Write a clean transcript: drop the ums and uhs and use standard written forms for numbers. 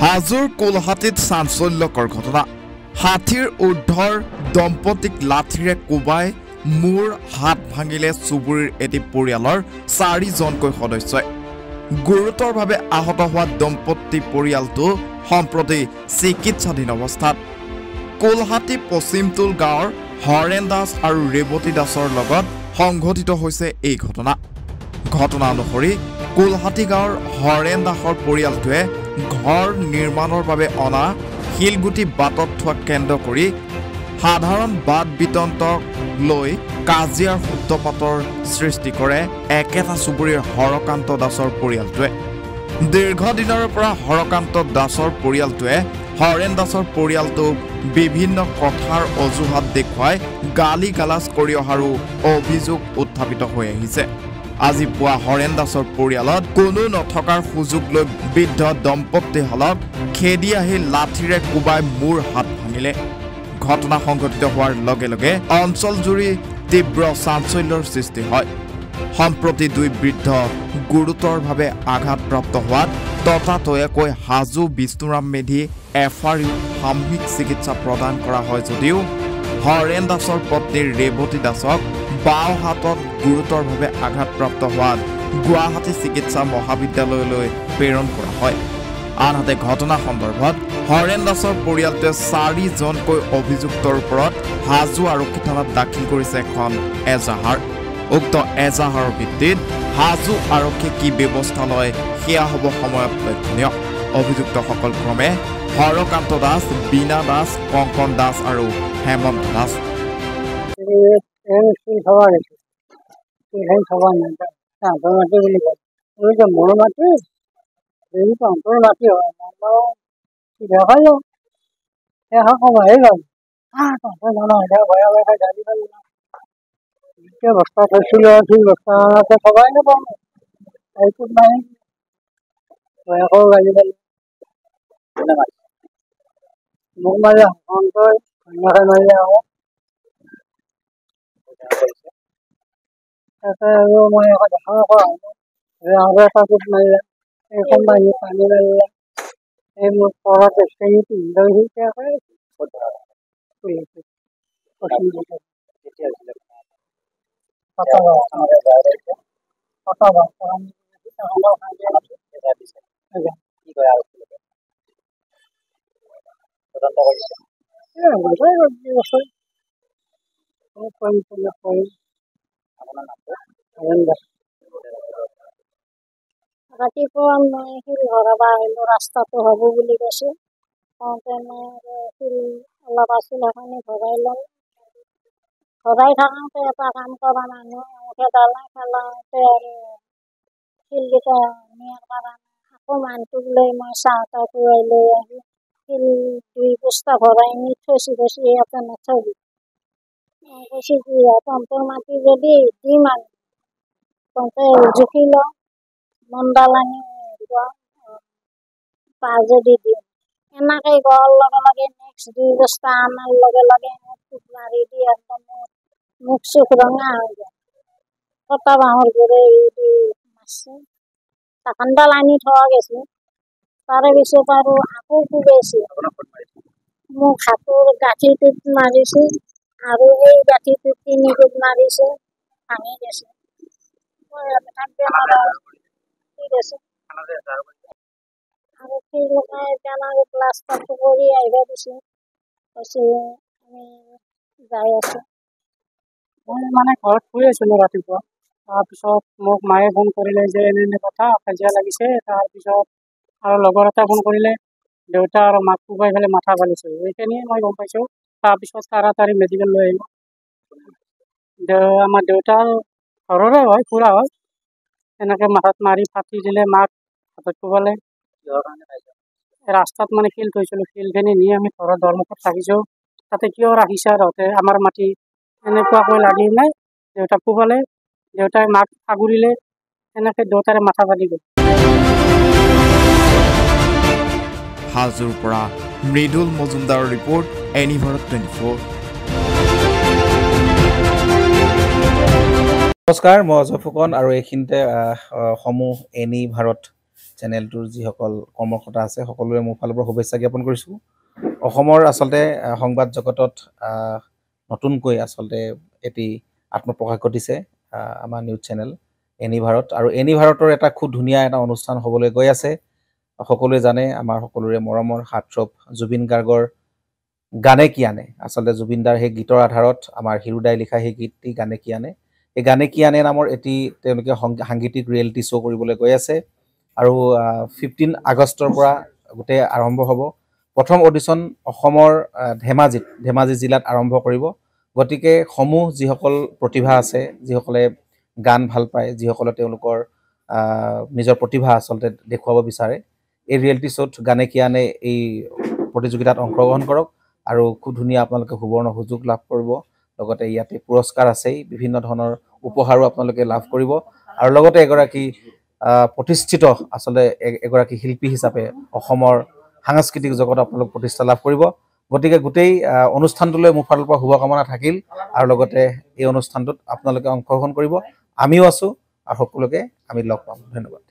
হাজোৰ কোলহাটীত চাঞ্চল্যকৰ ঘটনা। হাতীৰ উৰ্ধৰ দম্পতীক লাঠিৰে কোবাই মূৰ হাত ভাঙিলে চুবুৰীৰ এটি পৰিয়ালৰ 4জনকৈ সদস্যই। গুৰুতৰভাৱে আহত হোৱা দম্পতী পৰিয়ালটো সম্প্ৰতি চিকিৎসাধীন অৱস্থাত। কোলহাটী পশ্চিমটোল গাঁৱৰ হৰেণ দাস আৰু ৰেৱতী দাসৰ লগত সংঘটিত হৈছে এই ঘটনা। ঘটনা অনুসৰি কোলহাটী গাঁৱৰ হৰেণ দাসৰ পৰিয়ালটোৱে ঘৰ নিৰ্মাণৰ বাবে অনা শিলগুটি বাটত থোৱা কেন্দ্ৰ কৰি সাধাৰণ বাট বিতন্তক লৈ কাজিয়াৰ সূত্ৰপাতৰ সৃষ্টি কৰে একেটা চুবুৰীৰ হৰকান্ত দাসৰ পৰিয়ালটোৱে। দীৰ্ঘদিনৰ পৰা হৰকান্ত দাসৰ পৰিয়ালটোৱে হৰেণ দাসৰ পৰিয়ালটোক বিভিন্ন কথাৰ অজুহাত দেখুৱাই গালি গালাজ কৰি অহাৰো অভিযোগ উত্থাপিত হৈ আহিছে। আজি পুৱা হৰেণ দাসৰ পৰিয়ালত কোনো নথকাৰ সুযোগ লৈ বৃদ্ধ দম্পতীহালক খেদি আহি লাঠিৰে কোবাই মূৰ হাত ভাঙিলে। ঘটনা সংঘটিত হোৱাৰ লগে লগে অঞ্চলজুৰি তীব্ৰ চাঞ্চল্যৰ সৃষ্টি হয়। সম্প্ৰতি দুই বৃদ্ধ গুৰুতৰভাৱে আঘাতপ্ৰাপ্ত হোৱাত ততাতৈয়াকৈ হাজো বিষ্ণুৰাম মেধি এফআৰইউ সামূহিক চিকিৎসা প্ৰদান কৰা হয় যদিও হৰেণ দাসৰ পত্নী ৰেৱতী দাসক বাওঁ হাতত গুৰুতৰভাৱে আঘাতপ্ৰাপ্ত হোৱাত গুৱাহাটী চিকিৎসা মহাবিদ্যালয়লৈ প্ৰেৰণ কৰা হয়। আনহাতে ঘটনা সন্দৰ্ভত হৰেণ দাসৰ পৰিয়ালটোৱে 4জনকৈ অভিযুক্তৰ ওপৰত হাজো আৰক্ষী থানাত দাখিল কৰিছে এখন এজাহাৰ। উক্ত এজাহাৰৰ ভিত্তিত হাজো আৰক্ষীয়ে কি ব্যৱস্থা লয় সেয়া হ'ব সময়ত লক্ষণীয়। অভিযুক্তসকল ক্ৰমে হৰকান্ত দাস, বীণা দাস, কংকন দাস আৰু হেমন্ত দাস। বস্তা থৈছিল ঠিক বস্তাতে সবাই নাপাওঁ এইটোত নাই আকৌ গালি গালি মোক মাৰিলে সন্তই ধুনীয়াকৈ মাৰিলে আকৌ তাতে আৰু মই আকৌ দেখা কৰা আৰু এটা কোট মাৰিলে এই কোম্পানী পানী মাৰিলে এই মোৰ পৰত চেনি পিন্ধি ৰাতিপুৱা মই শিল ভৰাব আহিলোঁ, ৰাস্তাটো হ'ব বুলি কৈছে। কওঁতে মই শিল অলপ আছিল সেইখিনি ভৰাই ল'লোঁ। ভৰাই থাকোঁতে এটা কাম কৰা মানুহ খেদালে, খেলাওঁতে আৰু শিলকেইটা নিয়াৰ কাৰণে আকৌ মানুহটোক লৈ মই চাহ তাহ খুৱাই লৈ আহি শিল 2 বস্তা ভৰাই নি থৈছোঁ ইয়াতে নথবি। কৈছে কি তহঁতৰ মাটি যদি দিম আৰু তহঁতে জুখি ল মনডাল আনি পাৰ যদি দিম। এনেকৈ গোৱাৰ লগে লগে নেক্সট 2 বস্তা আনাৰ লগে লগে মোক মাৰি দি একদম মুখ চুখ ৰঙা হৈ যায়। কটা বাঁহৰ গুৰে মাছে ঢাকনডাল আনি থোৱা গৈছে। তাৰে পিছত আৰু আকৌ কোবাইছে মোক হাতৰ গাঁঠিটোত মাৰিছে আৰু এই গাঁঠিটোত 3 কোব মাৰিছে, ভাঙি গৈছে। মই থাকিব নোৱাৰা ঠিক আছে আৰু সেইলোকে কেনেকৈ প্লাষ্টাৰটো কৰি আহিব দিছে। কৈছে আমি যাই আছোঁ। মই মানে ঘৰত শুই আছিলোঁ ৰাতিপুৱা। তাৰপিছত মোক মায়ে ফোন কৰিলে যে এনে কথা কাজিয়া লাগিছে। তাৰপিছত আৰু লগৰ এটা ফোন কৰিলে দেউতা আৰু মাক কোবাই পেলাই মাথা ফালিছে। এইখিনিয়ে মই গম পাইছোঁ। তাৰপিছত তাড়াতাড়ি মেডিকেল লৈ আহিলোঁ। আমাৰ দেউতাৰ ঘৰৰে হয়, খুৰা হয়। এনেকৈ মাথাত মাৰি ফাটি দিলে, মাক হাতত কোবালে। ৰাস্তাত মানে শিল থৈছিলোঁ, শিলখিনি নি আমি ঘৰৰ দুৱাৰমুখত ৰাখিছোঁ। তাতে কিয় ৰাখিছা তহঁতে আমাৰ মাটি এনেকুৱাকৈ লাগি নাই দেউতাক কোবালে। দেউতাই মাক আগুৰিলে, এনেকৈ দেউতাৰে মাথা ফাটি গ'ল। হাজোৰ পৰা মৃদুল মজুমদাৰৰ ৰিপৰ্ট, এনি ভাৰত 24। নমস্কাৰ, মই অজয় ফুকন আৰু এইখিনিতে সমূহ এনি ভাৰত চেনেলটোৰ যিসকল কৰ্মকৰ্তা আছে সকলোৰে মোৰ ফালৰ পৰা শুভেচ্ছা জ্ঞাপন কৰিছোঁ। অসমৰ আচলতে সংবাদ জগতত নতুনকৈ আচলতে এটি আত্মপ্ৰকাশ ঘটিছে আমাৰ নিউজ চেনেল এনি ভাৰত, আৰু এনি ভাৰতৰ এটা খুব ধুনীয়া এটা অনুষ্ঠান হ'বলৈ গৈ আছে। সকলোৱে জানে আমাৰ সকলোৰে মৰমৰ হাৰ্টথ্ৰব জুবিন গাৰ্গৰ গানে কি আনে, আচলতে জুবিনদাৰ সেই গীতৰ আধাৰত আমাৰ হিৰুদাই লিখা সেই গীতটি গানে কি আনে, এই গানে কি আনে নামৰ এটি তেওঁলোকে সাংগীতিক ৰিয়েলিটি শ্ব' কৰিবলৈ গৈ আছে। আৰু 15 আগষ্টৰ পৰা গোটেই আৰম্ভ হ'ব। প্ৰথম অডিশ্যন অসমৰ ধেমাজি জিলাত আৰম্ভ কৰিব। গতিকে সমূহ যিসকল প্ৰতিভা আছে, যিসকলে গান ভাল পায়, যিসকলে তেওঁলোকৰ নিজৰ প্ৰতিভা আচলতে দেখুৱাব বিচাৰে, এই ৰিয়েলিটি শ্ব'ত গানে কি আনে এই প্ৰতিযোগিতাত অংশগ্ৰহণ কৰক আৰু খুব ধুনীয়া আপোনালোকে সুবৰ্ণ সুযোগ লাভ কৰিব। লগতে ইয়াতে পুৰস্কাৰ আছেই, বিভিন্ন ধৰণৰ উপহাৰো আপোনালোকে লাভ কৰিব, আৰু লগতে এগৰাকী প্ৰতিষ্ঠিত আচলতে এগৰাকী শিল্পী হিচাপে অসমৰ সাংস্কৃতিক জগতত আপোনালোক প্ৰতিষ্ঠা লাভ কৰিব। গতিকে গোটেই অনুষ্ঠানটোলৈ মোৰ ফালৰ পৰা শুভকামনা থাকিল, আৰু লগতে এই অনুষ্ঠানটোত আপোনালোকে অংশগ্ৰহণ কৰিব। আমিও আছোঁ আৰু সকলোকে আমি লগ পাম। ধন্যবাদ।